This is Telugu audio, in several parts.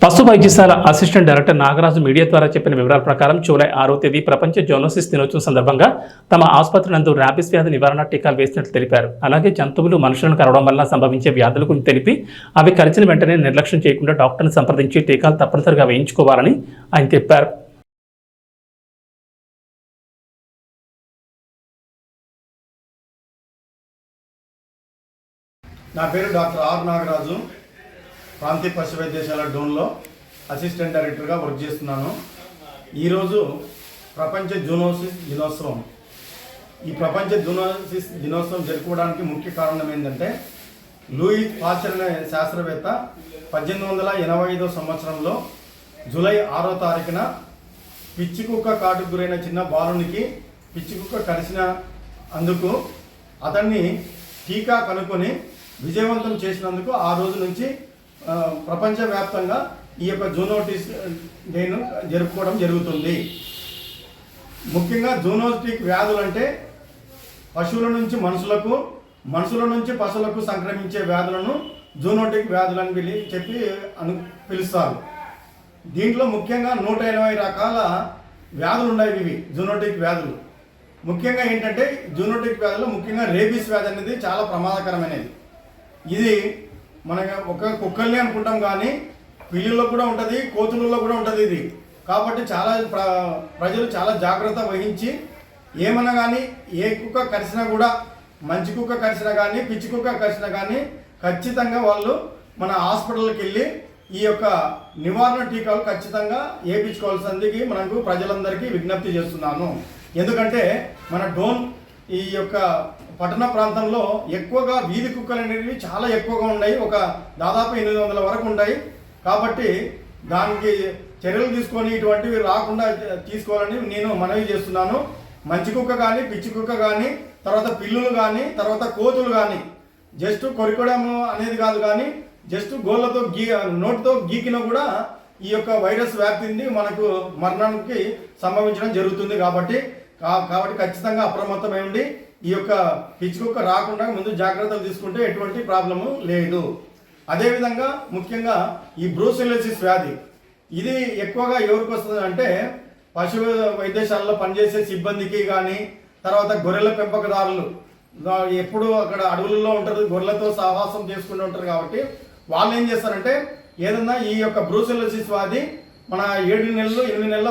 పశు వైద్యశాల అసిస్టెంట్ డైరెక్టర్ నాగరాజు మీడియా ద్వారా చెప్పిన వివరాల ప్రకారం జూలై 6వ తేదీ ప్రపంచ జూనోసిస్ దినోత్సవం సందర్భంగా తమ ఆసుపత్రి నందు ర్యాబిస్ వ్యాధి నివారణ టీకాలు వేసినట్లు తెలిపారు. అలాగే జంతువులు మనుషులను కరవడం వల్ల సంభవించే వ్యాధుల గురించి తెలిపి అవి కలిసిన వెంటనే నిర్లక్ష్యం చేయకుండా డాక్టర్ని సంప్రదించి టీకాలు తప్పనిసరిగా వేయించుకోవాలని ఆయన చెప్పారు. నా పేరు డాక్టర్ ఆర్ నాగరాజు. ప్రాంతీయ పశు వైద్యశాల డోన్లో అసిస్టెంట్ డైరెక్టర్గా వర్క్ చేస్తున్నాను. ఈరోజు ప్రపంచ జూనోసిస్ దినోత్సవం. ఈ ప్రపంచ జూనోసిస్ దినోత్సవం జరుపుకోవడానికి ముఖ్య కారణం ఏంటంటే, లూయిస్ పాస్చర్ అనే శాస్త్రవేత్త 1885 సంవత్సరంలో జూలై 6వ తారీఖున పిచ్చి కుక్క కాటుకు గురైన చిన్న బాలునికి పిచ్చి కుక్క కరిచిన అందుకు అతన్ని టీకా కనుక్కొని విజయవంతం చేసినందుకు ఆ రోజు నుంచి ప్రపంచవ్యాప్తంగా ఈ యొక్క జూనోటిస్ డేను జరుపుకోవడం జరుగుతుంది. ముఖ్యంగా జూనోటిక్ వ్యాధులు అంటే పశువుల నుంచి మనుషులకు, మనుషుల నుంచి పశువులకు సంక్రమించే వ్యాధులను జూనోటిక్ వ్యాధులని పిలుస్తారు. దీంట్లో ముఖ్యంగా 180 రకాల వ్యాధులు ఉన్నాయి. ఇవి జూనోటిక్ వ్యాధులు. ముఖ్యంగా ఏంటంటే జూనోటిక్ వ్యాధులు ముఖ్యంగా రేబీస్ వ్యాధి అనేది చాలా ప్రమాదకరమైనది. ఇది మన ఒక కుక్కల్ని అనుకుంటాం, కానీ పిల్లుల్లో కూడా ఉంటుంది, కోతులలో కూడా ఉంటుంది ఇది. కాబట్టి చాలా ప్రజలు చాలా జాగ్రత్త వహించి ఏమన్నా కానీ ఏ కుక్క కరిసినా కూడా, మంచి కుక్క కరిసినా కానీ పిచ్చి కుక్క కరిసినా కానీ ఖచ్చితంగా వాళ్ళు మన హాస్పిటల్కి వెళ్ళి ఈ యొక్క నివారణ టీకాలు ఖచ్చితంగా వేయించుకోవాల్సిందికి మనకు ప్రజలందరికీ విజ్ఞప్తి చేస్తున్నాను. ఎందుకంటే మన డోన్ ఈ యొక్క పట్టణ ప్రాంతంలో ఎక్కువగా వీధి కుక్కలు అనేవి చాలా ఎక్కువగా ఉన్నాయి. ఒక దాదాపు 800 వరకు ఉన్నాయి. కాబట్టి దానికి చర్యలు తీసుకొని ఇటువంటివి రాకుండా తీసుకోవాలని నేను మనవి చేస్తున్నాను. మంచి కుక్క కానీ పిచ్చి కుక్క కానీ, తర్వాత పిల్లులు కానీ, తర్వాత కోతులు కానీ జస్ట్ కొరికడం అనేది కాదు, కానీ జస్ట్ గోళ్ళతో నోటితో గీకిన కూడా ఈ యొక్క వైరస్ వ్యాప్తింది మనకు మరణానికి సంభవించడం జరుగుతుంది. కాబట్టి ఖచ్చితంగా అప్రమత్తమై ఉండి ఈ యొక్క పిచ్చి కుక్క రాకుండా ముందు జాగ్రత్తలు తీసుకుంటే ఎటువంటి ప్రాబ్లము లేదు. అదేవిధంగా ముఖ్యంగా ఈ బ్రూసెలోసిస్ వ్యాధి, ఇది ఎక్కువగా ఎవరికి వస్తుంది అంటే పశు వైద్యశాలలో పనిచేసే సిబ్బందికి కానీ, తర్వాత గొర్రెల పెంపకదారులు ఎప్పుడు అక్కడ అడవులలో ఉంటారు, గొర్రెలతో సహవాసం చేసుకుంటూ ఉంటారు. కాబట్టి వాళ్ళు ఏం చేస్తారంటే ఏదన్నా ఈ యొక్క బ్రూసెలోసిస్ వ్యాధి మన 7 నెలలు 8 నెలల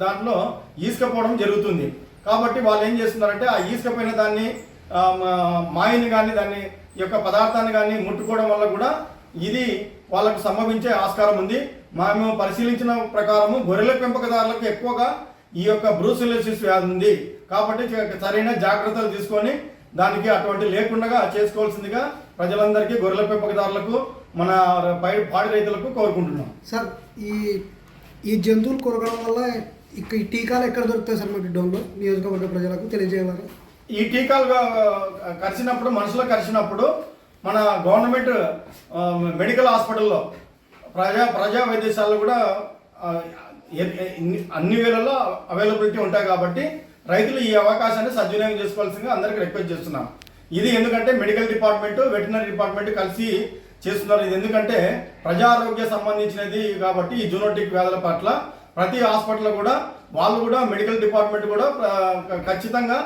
దాంట్లో ఈసుకపోవడం జరుగుతుంది. కాబట్టి వాళ్ళు ఏం చేస్తున్నారంటే ఆ ఈసుకపోయిన దాన్ని మాయని కానీ దాన్ని యొక్క పదార్థాన్ని కానీ ముట్టుకోవడం వల్ల కూడా ఇది వాళ్ళకు సంభవించే ఆస్కారం ఉంది. మేము పరిశీలించిన ప్రకారము గొర్రెల పెంపకదారులకు ఎక్కువగా ఈ యొక్క బ్రూసెలోసిస్ వ్యాధి ఉంది. కాబట్టి సరైన జాగ్రత్తలు తీసుకొని దానికి అటువంటి లేకుండా చేసుకోవాల్సిందిగా ప్రజలందరికీ, గొర్రెల పెంపకదారులకు, మన పాడి రైతులకు కోరుకుంటున్నాం. సార్, ఈ జంతువులు కొరకడం వల్ల ఈ టీకాలు ఎక్కడ దొరుకుతాయి సార్? మీకు డోన్లో నియోజకవర్గ ప్రజలకు తెలియజేయాలి. ఈ టీకాలు కరిచినప్పుడు, మనుషులకు కరిచినప్పుడు మన గవర్నమెంట్ మెడికల్ హాస్పిటల్లో, ప్రజా వైద్యశాలలో కూడా అన్ని వేళల్లో అవైలబిలిటీ ఉంటాయి. కాబట్టి రైతులు ఈ అవకాశాన్ని సద్వినియోగం చేసుకోవాల్సిందిగా అందరికీ రిక్వెస్ట్ చేస్తున్నాం. ఇది ఎందుకంటే మెడికల్ డిపార్ట్మెంట్, వెటర్నరీ డిపార్ట్మెంట్ కలిసి చేస్తున్నారు. ఇది ఎందుకంటే ప్రజా ఆరోగ్య సంబంధించినది కాబట్టి ఈ జూనోటిక్ వ్యాధుల పట్ల ప్రతి హాస్పిటల్లో కూడా వాళ్ళు కూడా మెడికల్ డిపార్ట్మెంట్ కూడా ఖచ్చితంగా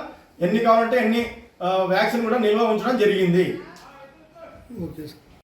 ఎన్ని కావాలంటే ఎన్ని వ్యాక్సిన్ కూడా నిల్వ ఉంచడం జరిగింది. Okay sir.